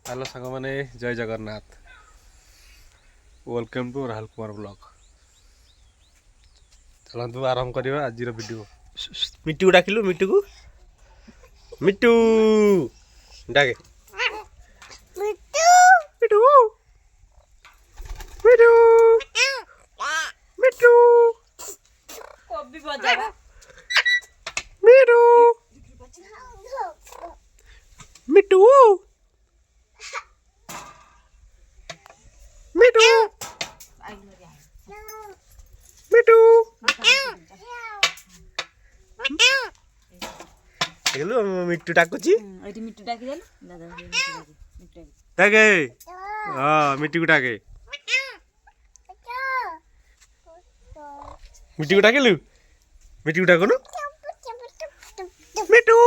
Hello सांग मैंने जय Jagannath welcome to Rahul Kumar blog. चलतु आरंभ करवा आज वीडियो। मिट्टू को डाकिलु मिट्टू को मिट्टू डाके मिट्टू मिट्टू मिट्टू मिट्टू कभी बजा मिट्टू मिट्टू मिट्टू मिट्टू देखलु मिट्टू डाकुची एटी मिट्टू डाकी देल दादा मिट्टू डाके हां मिट्टू को डाके मिट्टू को डाकिलु मिट्टू को डाकुनु मिट्टू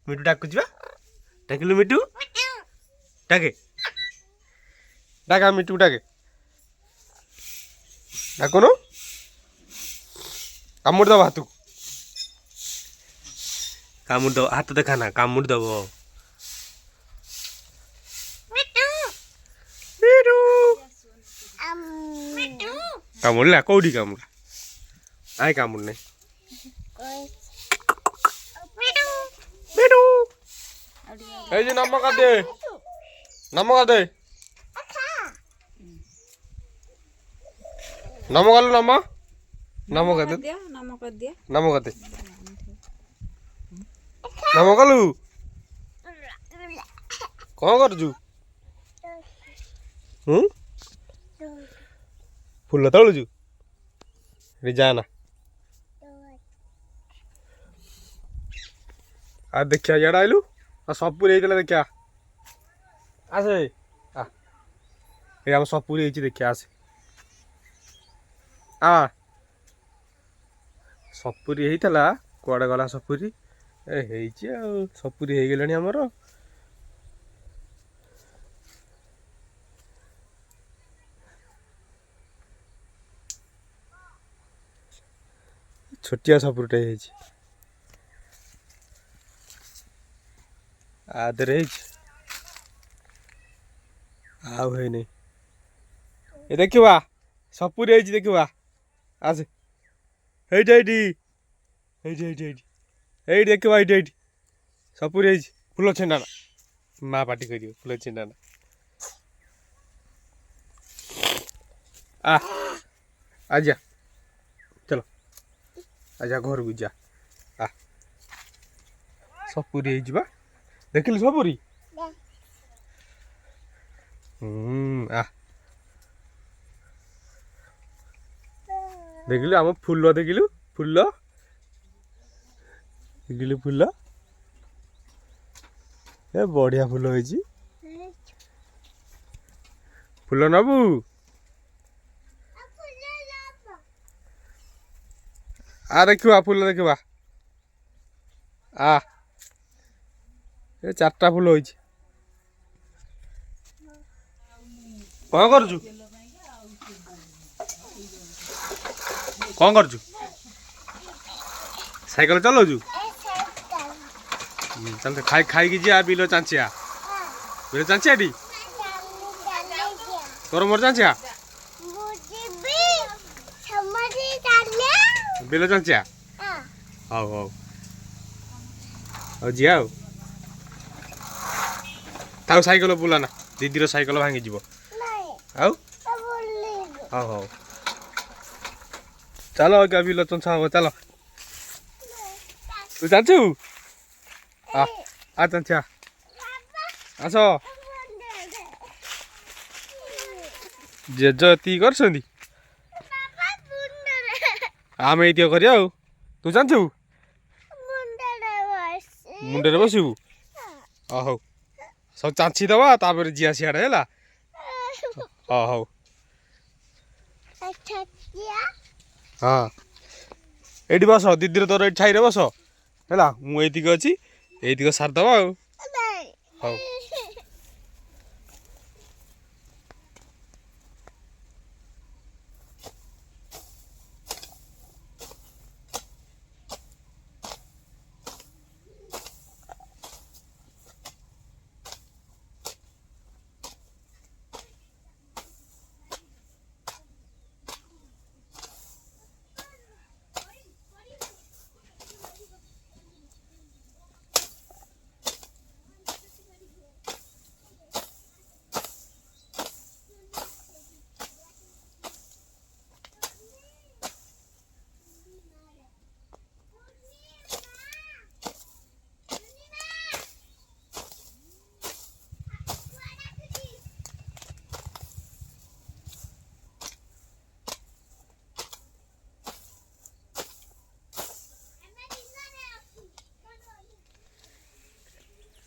मिट्टू डाकुची बा डाकिलु मिट्टू डाके डाका मिट्टू डाके डाकुनु कामुड़ दब हाथ कामुड़ दब हाथ देखा ना कामुड़ दब कामुड़ला कौड़ी कामुड़ा आए कामुड़ नहीं এই যে নমক দে নমক দে নমক আলু নমক নমক দে नमक दिया নমক দে নমক আলু কଣ କରୁଛୁ ଫୁଲ ତଳୁଛୁ ରେ ଯା ନା ଆଉ ଦେଖିଆ ଇଆଡ଼େ ଆଇଲୁ ଆଉ ସପୁରି ହେଇଥିଲା ଦେଖିଆ ଆସେ ଏ ଆମ ସପୁରି ହେଇଛି ଦେଖିଆ ଆସେ ସପୁରି ହେଇଥିଲା କୁଆଡ଼େ ଗଲା ସପୁରି ଏ ହେଇଛି ଆଉ ସପୁରି ହେଇଗଲାଣି ଆମର ଛୋଟିଆ ସପୁରିଟେ ହେଇଛି ଆଦେରେ ହେଇଛି ଆଉ ହେଇନି ଏ ଦେଖିବା ସପୁରି ହେଇଛି ଦେଖିବା ଆସେ ହେଇଠି ହେଇଠି ହେଇଠି ହେଇଠି ହେଇଠି ହେଇଠି ଦେଖିବା ହେଇଠି ହେଇଠି ସପୁରି ହେଇଛି ଫୁଲ ଛେଣ୍ଡା ନା ମା ପାଟି କରିବ ଫୁଲ ଛେଣ୍ଡା ନା ଆଜା ଚଲ ଆଜା ଘରକୁ ଯା ସପୁରି ହେଇଛି ବା ଦେଖିଲୁ ସପୁରି ଦେଖିଲୁ ଆମ ଫୁଲ ଦେଖିଲୁ ଫୁଲ ଦେଖିଲୁ ଫୁଲ ଏ ବଢିଆ ଫୁଲ ହେଇଛି ଫୁଲ ନବୁ ଦେଖିବା ଫୁଲ ଦେଖିବା ଏ ଚାରିଟା ଫୁଲ ହେଇଛି କଣ କରୁଛୁ କଣ କରୁଛୁ ସାଇକେଲ ଚଲାଉଛୁ ଚାଲ ଖାଇକି ଯିବା ବିଲ ଚାଞ୍ଚିଆ ବିଲ ଚାଞ୍ଚିଆଟି ତୋର ମୋର ଚାଞ୍ଚିଆ ବିଲ ଚାଞ୍ଚିଆ ହଉ ହଉ ହଉ ଯିଆ ଆଉ ତାକୁ ସାଇକେଲ ବୁଲା ନା ଦିଦିର ସାଇକେଲ ଭାଙ୍ଗିଯିବ ଆଉ ହଉ ହଉ ଚାଲ ଆଜ୍ଞା ବିଲ ଚଞ୍ଚା ହବ ଚାଲ ତୁ ଜାଣିଛୁ ଚାଞ୍ଚିଆ ଆସ ଜେଜ ଏତିକି କରିଛନ୍ତି ଆମେ ଏତିକି କରିବା ଆଉ ତୁ ଜାଣିଛୁ ମୁଣ୍ଡରେ ବସିବୁ ହଉ ସବୁ ଚାଞ୍ଚି ଦବା ତାପରେ ଯିଆ ସିଆଡ଼େ ହେଲା ହଉ ହଁ ଏଇଠି ବସ ଦିଦିର ତୋର ଏଇଠି ଛାଇରେ ବସ ହେଲା ମୁଁ ଏଇତିକି ଅଛି ଏଇତିକି ସାରିଦବା ଆଉ ହଉ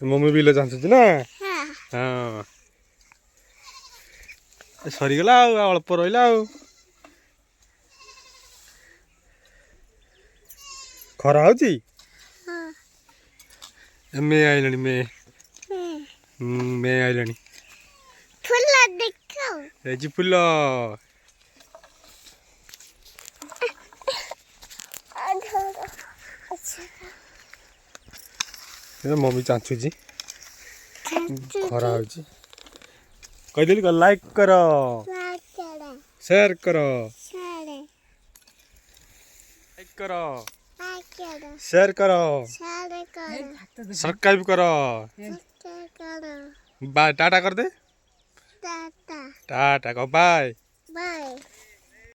मम्मी बिल चाहती ना हाँ हाँ सरीगला अल्प रहा खरा होची हाँ मे आइलानी मे मैं मे आइलानी फूल दिखाओ एजी फुल अच्छा मम्मी चाहूची चाचू खरा होची कहीदेली लाइक कर सारे शेयर कर सारे लाइक कर करो शेयर कर सारे करो सब्सक्राइब कर सारे करो बाय टाटा कर दे टाटा टाटा को बाय बाय